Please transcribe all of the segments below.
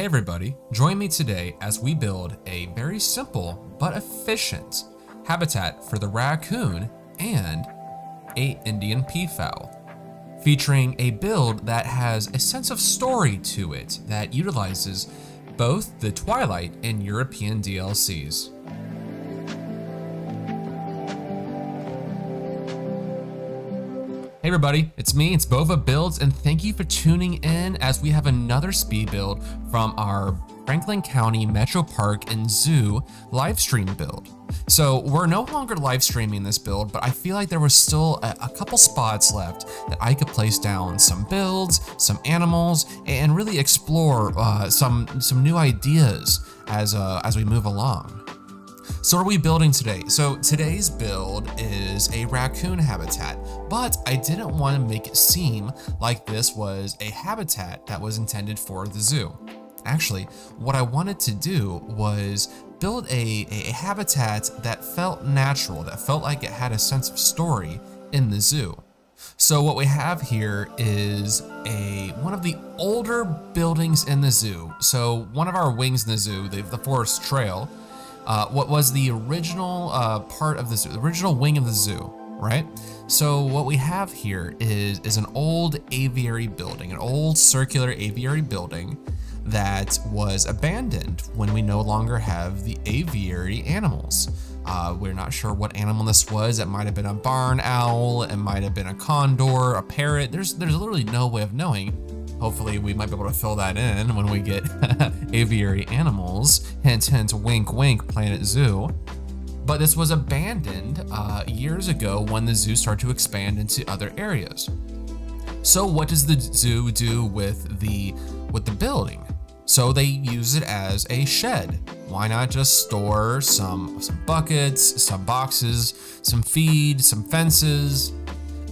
Hey everybody, join me today as we build a very simple but efficient habitat for the raccoon and a Indian peafowl, featuring a build that has a sense of story to it that utilizes both the Twilight and European DLCs. Hey everybody, it's me, it's Bova Builds, and thank you for tuning in as we have another speed build from our Franklin County Metropark and Zoo live stream build. So we're no longer live streaming this build, but I feel like there was still a couple spots left that I could place down some builds, some animals, and really explore some new ideas as we move along. So what are we building today? So today's build is a raccoon habitat, but I didn't want to make it seem like this was a habitat that was intended for the zoo. Actually, what I wanted to do was build a habitat that felt natural, that felt like it had a sense of story in the zoo. So what we have here is one of the older buildings in the zoo. So one of our wings in the zoo, the Forest Trail, what was the original part of the zoo, the original wing of the zoo, right? So what we have here is an old aviary building, an old circular aviary building that was abandoned when we no longer have the aviary animals. We're not sure what animal this was. It might have been a barn owl, it might have been a condor, a parrot. There's literally no way of knowing. Hopefully we might be able to fill that in when we get aviary animals. Hint, hint, wink, wink, Planet Zoo. But this was abandoned years ago when the zoo started to expand into other areas. So what does the zoo do with the building? So they use it as a shed. Why not just store some buckets, some boxes, some feed, some fences,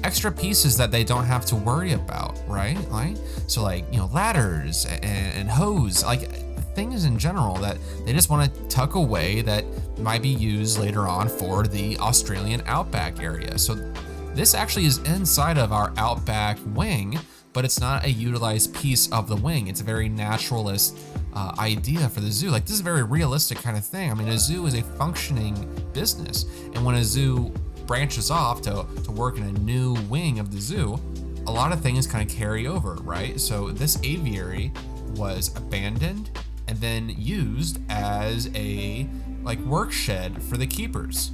extra pieces that they don't have to worry about, right? So ladders and hose, like things in general that they just want to tuck away that might be used later on for the Australian outback area. So this actually is inside of our outback wing, but it's not a utilized piece of the wing. It's a very naturalist idea for the zoo. Like, this is a very realistic kind of thing. I mean, a zoo is a functioning business, and when a zoo branches off to work in a new wing of the zoo, a lot of things kind of carry over, right? So this aviary was abandoned and then used as a work shed for the keepers.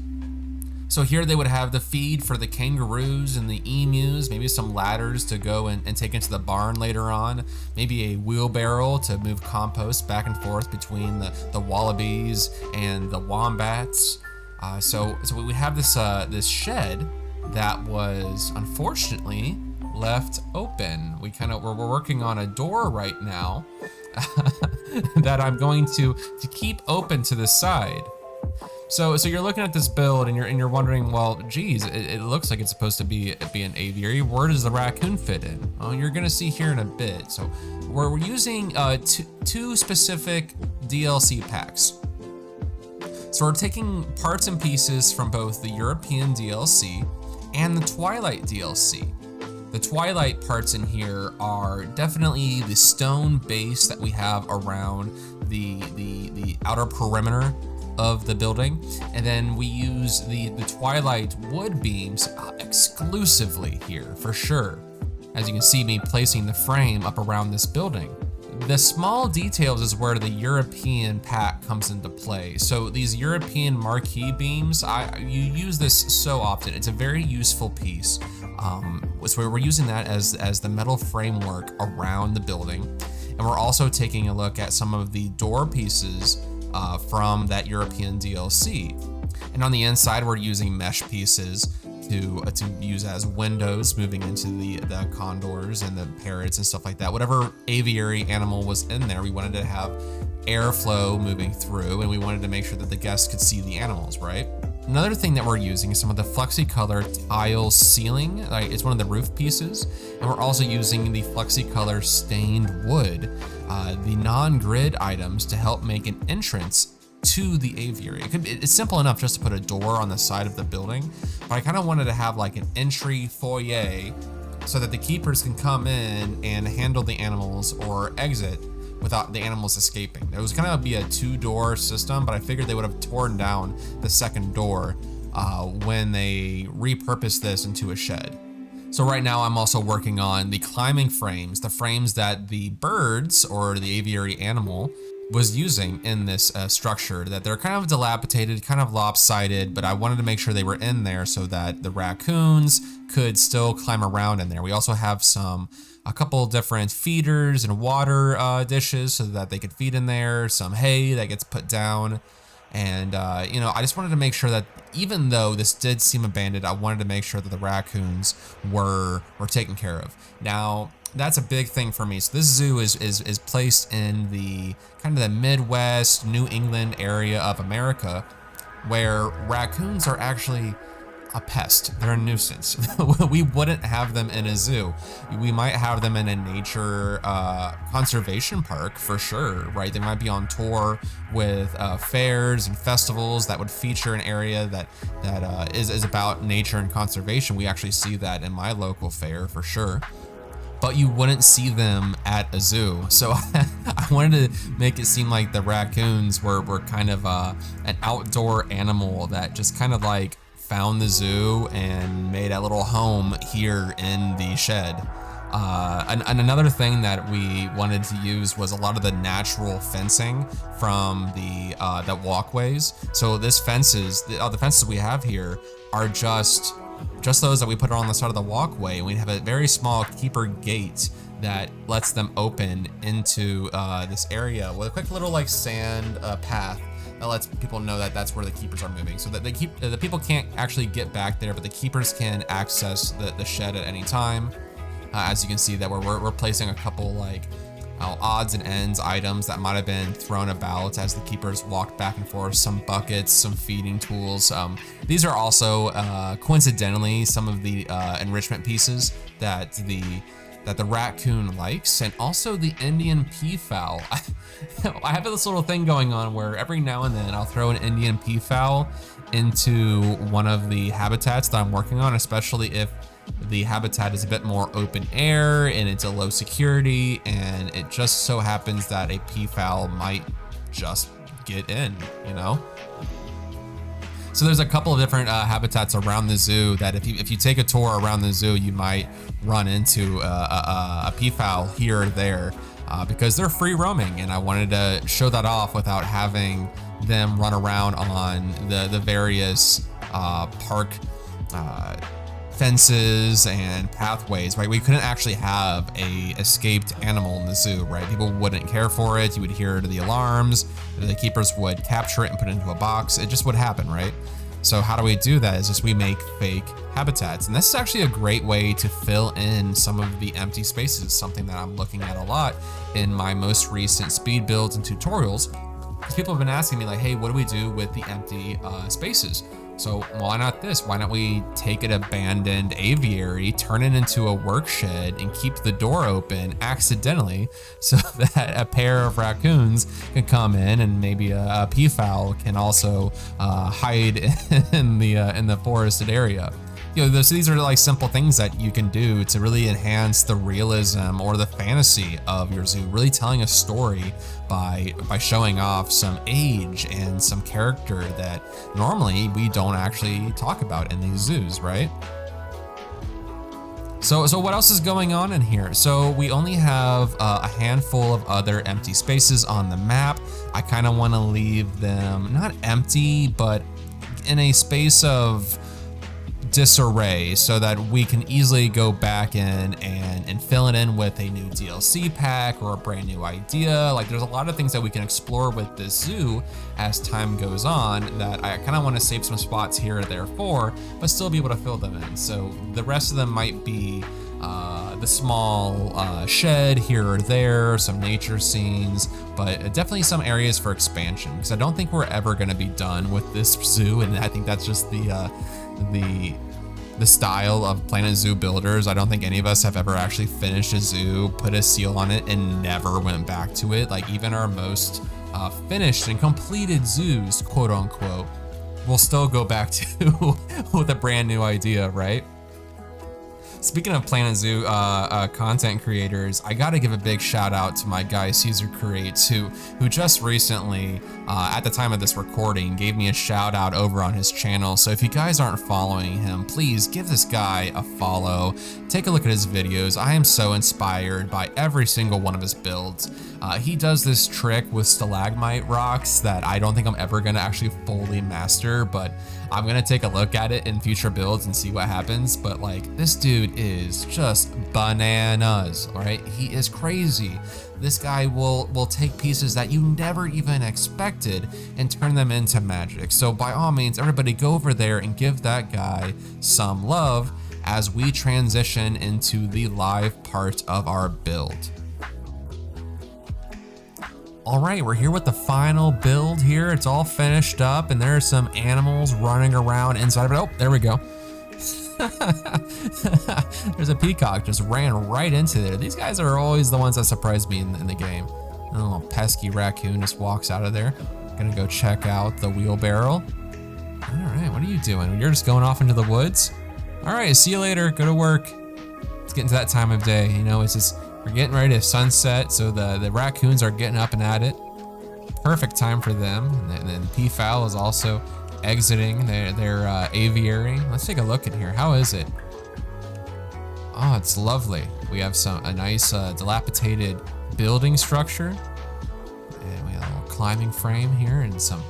So here they would have the feed for the kangaroos and the emus, maybe some ladders to go and take into the barn later on, maybe a wheelbarrow to move compost back and forth between the wallabies and the wombats. So we have this shed that was unfortunately left open. We're working on a door right now that I'm going to keep open to the side. So you're looking at this build and you're wondering, well, geez, it looks like it's supposed to be an aviary. Where does the raccoon fit in? Well, you're gonna see here in a bit. So we're using two specific DLC packs. So we're taking parts and pieces from both the European DLC and the Twilight DLC. The Twilight parts in here are definitely the stone base that we have around the outer perimeter of the building, and then we use the Twilight wood beams exclusively here for sure. As you can see me placing the frame up around this building. The small details is where the European pack comes into play. So these European marquee beams, you use this so often. It's a very useful piece. So we're using that as the metal framework around the building. And we're also taking a look at some of the door pieces from that European DLC. And on the inside, we're using mesh pieces to use as windows moving into the condors and the parrots and stuff like that. Whatever aviary animal was in there, we wanted to have airflow moving through, and we wanted to make sure that the guests could see the animals, right? Another thing that we're using is some of the FlexiColor tile ceiling. It's one of the roof pieces. And we're also using the FlexiColor stained wood, the non-grid items to help make an entrance to the aviary. It's simple enough just to put a door on the side of the building, but I kind of wanted to have like an entry foyer so that the keepers can come in and handle the animals or exit without the animals escaping. It was gonna be a 2-door system, but I figured they would have torn down the second door when they repurposed this into a shed. So right now I'm also working on the climbing frames, the frames that the birds or the aviary animal was using in this structure, that they're kind of dilapidated, kind of lopsided, but I wanted to make sure they were in there so that the raccoons could still climb around in there. We also have a couple different feeders and water dishes so that they could feed in there, some hay that gets put down. And you know, I just wanted to make sure that even though this did seem abandoned, I wanted to make sure that the raccoons were taken care of. Now, that's a big thing for me. So this zoo is placed in the kind of the Midwest, New England area of America, where raccoons are actually a pest. They're a nuisance. We wouldn't have them in a zoo. We might have them in a nature conservation park for sure, right? They might be on tour with fairs and festivals that would feature an area that is about nature and conservation. We actually see that in my local fair for sure. But you wouldn't see them at a zoo. So I wanted to make it seem like the raccoons were kind of an outdoor animal that just kind of like found the zoo and made a little home here in the shed. And another thing that we wanted to use was a lot of the natural fencing from the walkways. So the fences we have here are just those that we put on the side of the walkway. And we have a very small keeper gate that lets them open into this area with a quick little like sand path that lets people know that that's where the keepers are moving, so that the people can't actually get back there, but the keepers can access the shed at any time. As you can see, that we're placing a couple like odds and ends items that might have been thrown about as the keepers walked back and forth, some buckets, some feeding tools. These are also coincidentally some of the enrichment pieces that the raccoon likes, and also the Indian peafowl. I have this little thing going on where every now and then I'll throw an Indian peafowl into one of the habitats that I'm working on, especially if the habitat is a bit more open air and it's a low security, and it just so happens that a peafowl might just get in, you know? So there's a couple of different habitats around the zoo that if you take a tour around the zoo, you might run into a peafowl here or there because they're free roaming, and I wanted to show that off without having them run around on the various park fences and pathways, right? We couldn't actually have a escaped animal in the zoo, right? People wouldn't care for it. You would hear the alarms. The keepers would capture it and put it into a box. It just would happen, right? So how do we do that? Is just we make fake habitats. And this is actually a great way to fill in some of the empty spaces, something that I'm looking at a lot in my most recent speed builds and tutorials. Because people have been asking me like, hey, what do we do with the empty spaces? So why not this? Why don't we take an abandoned aviary, turn it into a work shed, and keep the door open accidentally so that a pair of raccoons can come in, and maybe a peafowl can also hide in the forested area. You know, so these are like simple things that you can do to really enhance the realism or the fantasy of your zoo, really telling a story by showing off some age and some character that normally we don't actually talk about in these zoos, right? So what else is going on in here? So we only have a handful of other empty spaces on the map. I kind of want to leave them not empty, but in a space of disarray so that we can easily go back in and fill it in with a new DLC pack or a brand new idea. Like there's a lot of things that we can explore with this zoo as time goes on that I kind of want to save some spots here or there for, but still be able to fill them in. So the rest of them might be the small shed here or there, some nature scenes, but definitely some areas for expansion, because I don't think we're ever going to be done with this zoo, and I think that's just the style of Planet Zoo builders. I don't think any of us have ever actually finished a zoo, put a seal on it, and never went back to it. Like even our most finished and completed zoos, quote unquote, we'll still go back to with a brand new idea, right? Speaking of Planet Zoo content creators, I gotta give a big shout out to my guy Caesar Creates, who just recently, at the time of this recording, gave me a shout out over on his channel. So if you guys aren't following him, please give this guy a follow. Take a look at his videos. I am so inspired by every single one of his builds. He does this trick with stalagmite rocks that I don't think I'm ever gonna actually fully master, but I'm gonna take a look at it in future builds and see what happens. But like, this dude is just bananas, all right? He is crazy. This guy will take pieces that you never even expected and turn them into magic. So by all means, everybody go over there and give that guy some love as we transition into the live part of our build. All right, we're here with the final build here. It's all finished up and there are some animals running around inside of it. Oh, there we go. There's a peacock just ran right into there. These guys are always the ones that surprise me in the game. A little pesky raccoon just walks out of there. Gonna go check out the wheelbarrow. All right, what are you doing? You're just going off into the woods? All right, see you later, go to work. It's getting to that time of day, you know, it's just, we're getting ready to sunset, so the raccoons are getting up and at it. Perfect time for them. And then the peafowl is also exiting their aviary. Let's take a look in here. How is it? Oh, it's lovely. We have a nice dilapidated building structure. And we have a little climbing frame here and some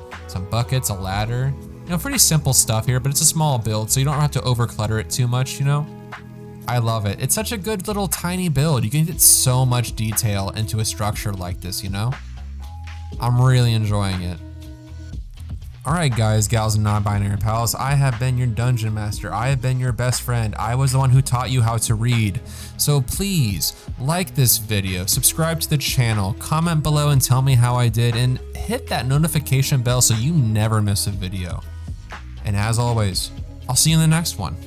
buckets, a ladder. You know, pretty simple stuff here, but it's a small build, so you don't have to overclutter it too much, you know? I love it. It's such a good little tiny build. You can get so much detail into a structure like this, you know? I'm really enjoying it. All right, guys, gals, and non-binary pals, I have been your dungeon master. I have been your best friend. I was the one who taught you how to read. So please like this video, subscribe to the channel, comment below and tell me how I did, and hit that notification bell so you never miss a video. And as always, I'll see you in the next one.